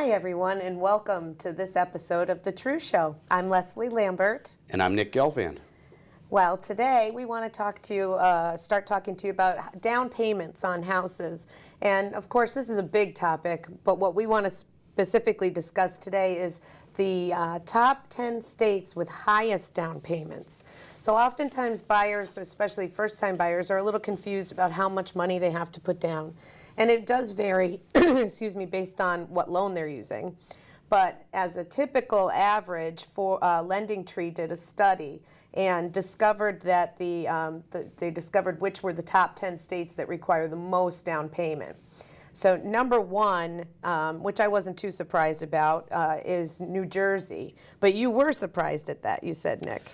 Hi, everyone, and welcome to this episode of The True Show. I'm Leslie Lambert. And I'm Nick Gelfand. Well, today we want to start talking to you about down payments on houses. And of course, this is a big topic, but what we want to specifically discuss today is the top 10 states with highest down payments. So oftentimes buyers, especially first-time buyers, are a little confused about how much money they have to put down. And it does vary, excuse me, based on what loan they're using. But as a typical average, for Lending Tree did a study and discovered that they discovered which were the top 10 states that require the most down payment. So number one, which I wasn't too surprised about, is New Jersey. But you were surprised at that, you said, Nick.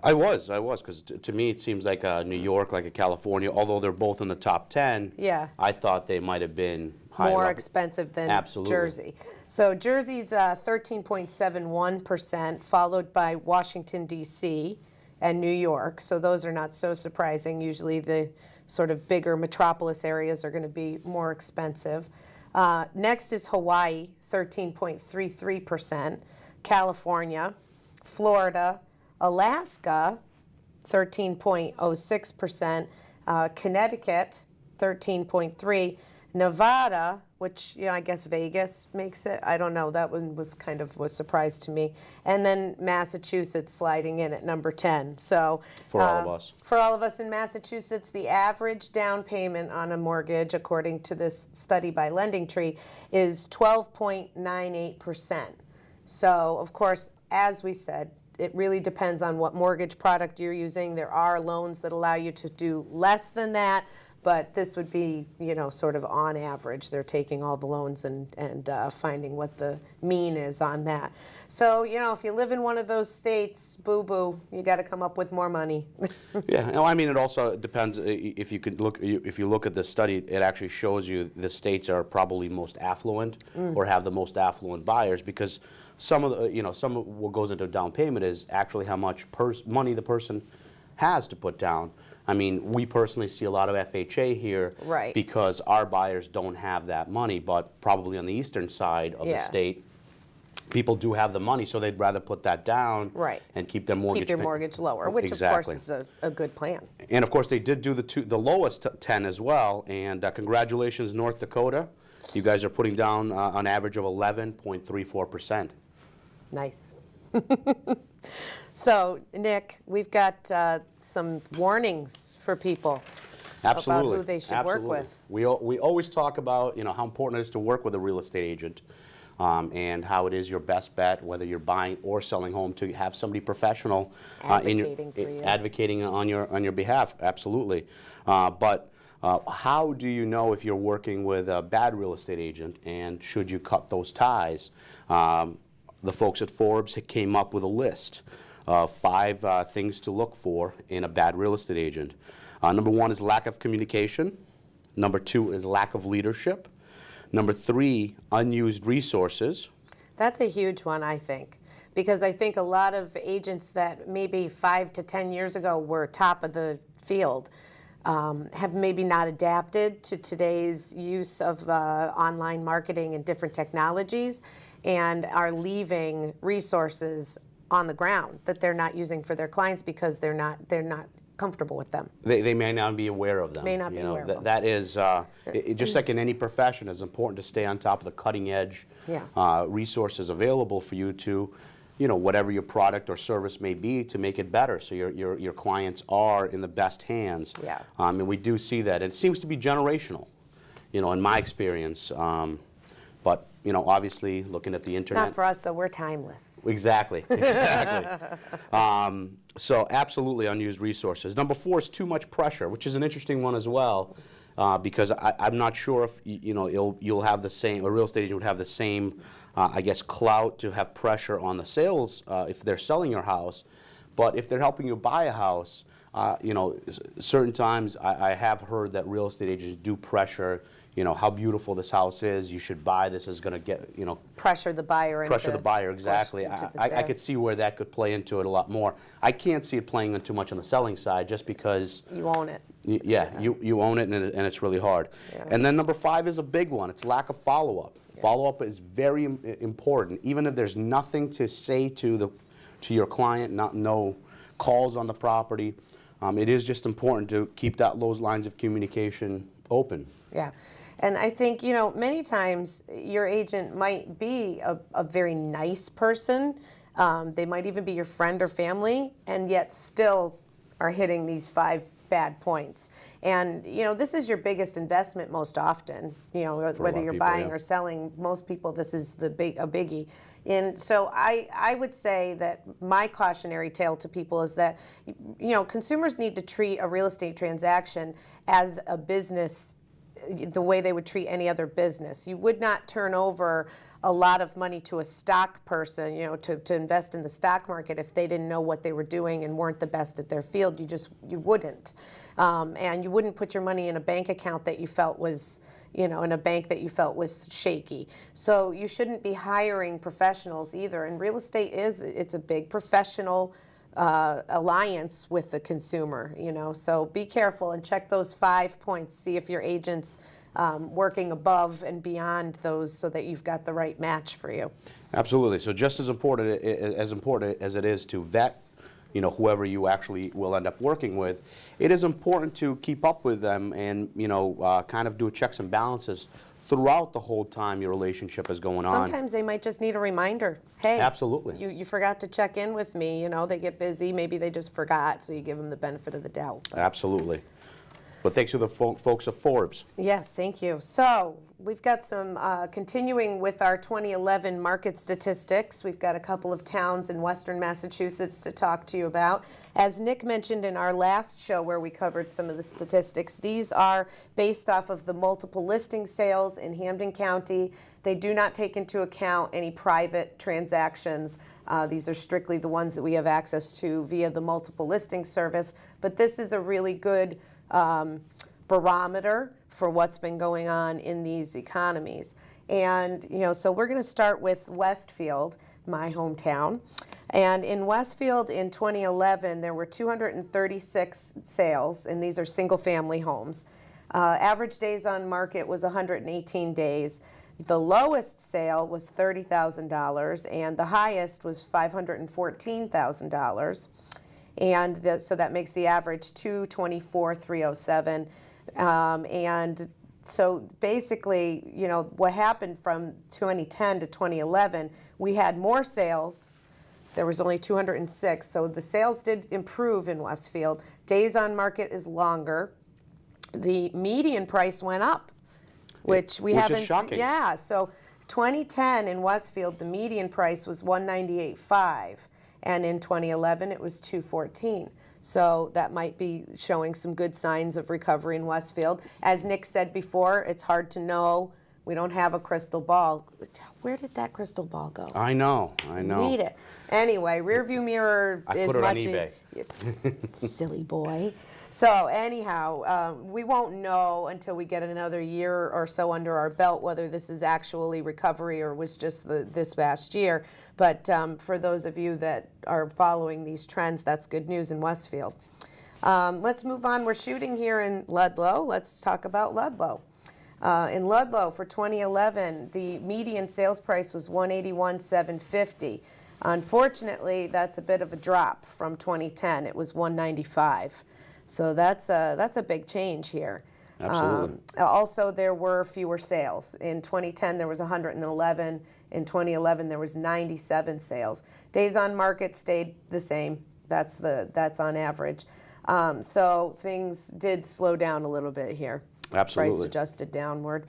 I was, because to me it seems like New York, like a California, although they're both in the top 10, yeah, I thought they might have been higher more up. expensive than Absolutely. Jersey. So Jersey's 13.71%, followed by Washington, D.C., and New York. So those are not so surprising. Usually the sort of bigger metropolis areas are going to be more expensive. Next is Hawaii, 13.33%, California, Florida, Alaska, 13.06%, Connecticut, 13.3%, Nevada, which, I guess Vegas makes it. I don't know. That one was kind of a surprise to me. And then Massachusetts sliding in at number 10. So For all of us. For all of us in Massachusetts, the average down payment on a mortgage, according to this study by Lending Tree, is 12.98%. So, of course, as we said, it really depends on what mortgage product you're using. There are loans that allow you to do less than that, but this would be, sort of on average. They're taking all the loans and finding what the mean is on that. So, if you live in one of those states, boo-boo, you got to come up with more money. Yeah, no, I mean, it also depends. If you look at the study, it actually shows you the states are probably most affluent or have the most affluent buyers, because some of what goes into down payment is actually how much money the person has to put down. I mean, we personally see a lot of FHA here, right, because our buyers don't have that money, but probably on the eastern side of the state, people do have the money, so they'd rather put that down, right, and keep their mortgage lower, which exactly. Of course is a good plan. And of course they did do the lowest 10 as well, and congratulations, North Dakota. You guys are putting down an average of 11.34%. Nice. So, Nick, we've got some warnings for people. Absolutely. About who they should work with. We always talk about how important it is to work with a real estate agent, and how it is your best bet, whether you're buying or selling home, to have somebody professional advocating on your behalf. Absolutely. But how do you know if you're working with a bad real estate agent, and should you cut those ties? The folks at Forbes came up with a list of 5 things to look for in a bad real estate agent. Number 1 is lack of communication. Number 2 is lack of leadership. Number 3, unused resources. That's a huge one, I think, because I think a lot of agents that maybe 5 to 10 years ago were top of the field have maybe not adapted to today's use of online marketing and different technologies, and are leaving resources on the ground that they're not using for their clients because they're not comfortable with them. They may not be aware of them. May not be aware of them. That is, just like in any profession, it's important to stay on top of the cutting edge resources available for you to, whatever your product or service may be, to make it better, so your clients are in the best hands. Yeah. And we do see that. It seems to be generational, in my experience. But obviously, looking at the internet. Not for us, though. We're timeless. Exactly. So absolutely unused resources. Number 4 is too much pressure, which is an interesting one as well, because I'm not sure if you'll have the same. A real estate agent would have the same, I guess, clout to have pressure on the sales if they're selling your house, but if they're helping you buy a house. Certain times I have heard that real estate agents do pressure, how beautiful this house is, you should buy this, is going to get, pressure the buyer. Pressure the buyer, exactly. I could see where that could play into it a lot more. I can't see it playing in too much on the selling side, just because you own it. Yeah, you own it, and it's really hard. Yeah. And then number 5 is a big one. It's lack of follow-up. Yeah. Follow-up is very important. Even if there's nothing to say to your client, no calls on the property, it is just important to keep those lines of communication open. Yeah. And I think, many times your agent might be a very nice person. They might even be your friend or family, and yet still are hitting these 5 bad points. And, this is your biggest investment most often, whether you're buying or selling. Most people, this is a biggie. And so I would say that my cautionary tale to people is that, consumers need to treat a real estate transaction as a business the way they would treat any other business. You would not turn over a lot of money to a stock person, to invest in the stock market if they didn't know what they were doing and weren't the best at their field. You wouldn't. And you wouldn't put your money in a bank account that you felt was, in a bank that you felt was shaky. So you shouldn't be hiring professionals either. And real estate it's a big professional alliance with the consumer, so be careful and check those 5 points, see if your agent's working above and beyond those so that you've got the right match for you. Absolutely. So just as important as it is to vet whoever you actually will end up working with, it is important to keep up with them and kind of do checks and balances throughout the whole time your relationship is going on. Sometimes they might just need a reminder. Hey, absolutely. You forgot to check in with me. They get busy. Maybe they just forgot, so you give them the benefit of the doubt. Absolutely. But thanks to the folks of Forbes. Yes, thank you. So we've got some, continuing with our 2011 market statistics. We've got a couple of towns in western Massachusetts to talk to you about. As Nick mentioned in our last show where we covered some of the statistics, these are based off of the multiple listing sales in Hampden County. They do not take into account any private transactions. These are strictly the ones that we have access to via the multiple listing service. But this is a really good barometer for what's been going on in these economies. And, so we're going to start with Westfield, my hometown. And in Westfield in 2011, there were 236 sales, and these are single-family homes. Average days on market was 118 days. The lowest sale was $30,000, and the highest was $514,000. And so that makes the average 224,307. And so basically, what happened from 2010 to 2011, we had more sales. There was only 206. So the sales did improve in Westfield. Days on market is longer. The median price went up, which haven't is shocking. Yeah. So 2010 in Westfield, the median price was $198,500. And in 2011, it was $214,000. So that might be showing some good signs of recovery in Westfield. As Nick said before, it's hard to know. We don't have a crystal ball. Where did that crystal ball go? I know. Need it. Anyway, rear view mirror is put it much. on eBay. Silly boy. So anyhow, we won't know until we get another year or so under our belt whether this is actually recovery or was just this past year. But for those of you that are following these trends, that's good news in Westfield. Let's move on. We're shooting here in Ludlow. Let's talk about Ludlow. In Ludlow for 2011, the median sales price was $181,750. Unfortunately, that's a bit of a drop from 2010. It was $195,000. So that's a big change here. Absolutely. Also, there were fewer sales. In 2010, there was 111. In 2011, there was 97 sales. Days on market stayed the same. That's on average. So things did slow down a little bit here. Absolutely. Price adjusted downward.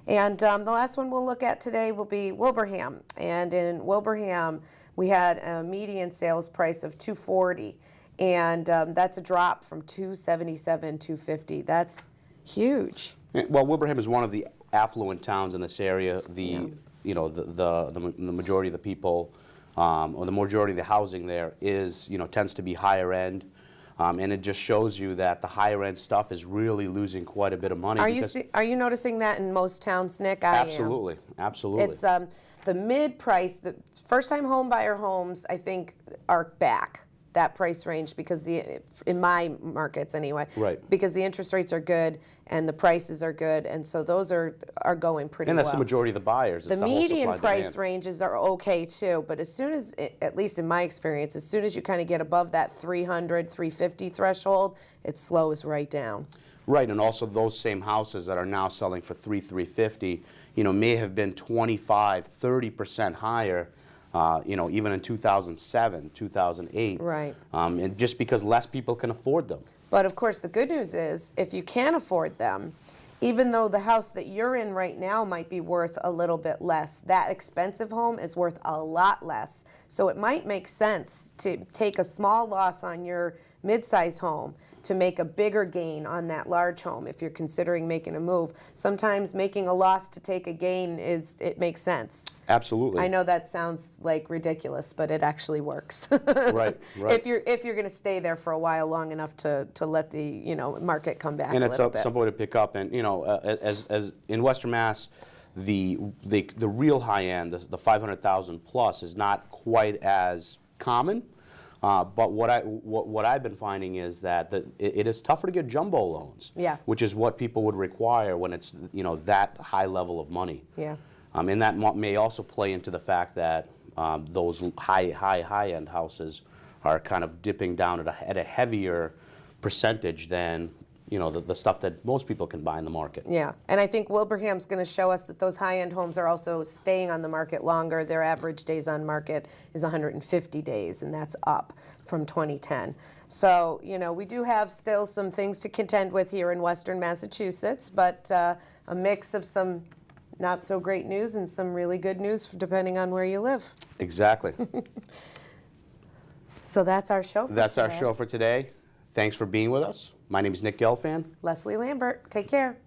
And the last one we'll look at today will be Wilbraham. And in Wilbraham, we had a median sales price of $240,000. And that's a drop from $277,000, $250,000. That's huge. Well, Wilbraham is one of the affluent towns in this area. The majority of the people, or the majority of the housing there is, tends to be higher end. And it just shows you that the higher end stuff is really losing quite a bit of money. Are you noticing that in most towns, Nick? Absolutely, absolutely. It's the mid price, the first time home buyer homes, I think, are back. that price range because in my markets anyway. Right. Because the interest rates are good and the prices are good, and so those are going pretty well. And that's the majority of the buyers. It's The whole median supply price demand. ranges are okay too, but as soon as, at least in my experience, as soon as you kind of get above that 300, 350 threshold, it slows right down. Right, and also those same houses that are now selling for $350, may have been 25, 30% higher, even in 2007, 2008. Right. And just because less people can afford them. But of course, the good news is, if you can afford them, even though the house that you're in right now might be worth a little bit less, that expensive home is worth a lot less. So it might make sense to take a small loss on your mid-size home to make a bigger gain on that large home if you're considering making a move. Sometimes making a loss to take a gain it makes sense. Absolutely. I know that sounds like ridiculous, but it actually works. Right. If you're going to stay there for a while, long enough to let the market come back And a it's little bit. something to pick up. And as in Western Mass, the real high end, the 500,000 plus, is not quite as common. But what I've been finding is that it is tougher to get jumbo loans. Yeah. Which is what people would require when it's that high level of money. Yeah. And that may also play into the fact that those high end houses are kind of dipping down at a heavier percentage than the stuff that most people can buy in the market. Yeah, and I think Wilbraham's going to show us that those high-end homes are also staying on the market longer. Their average days on market is 150 days, and that's up from 2010. So, we do have still some things to contend with here in Western Massachusetts, but a mix of some not so great news and some really good news depending on where you live. Exactly. So that's our show for That's today. our show for today. Thanks for being with us. My name is Nick Gelfand. Leslie Lambert, take care.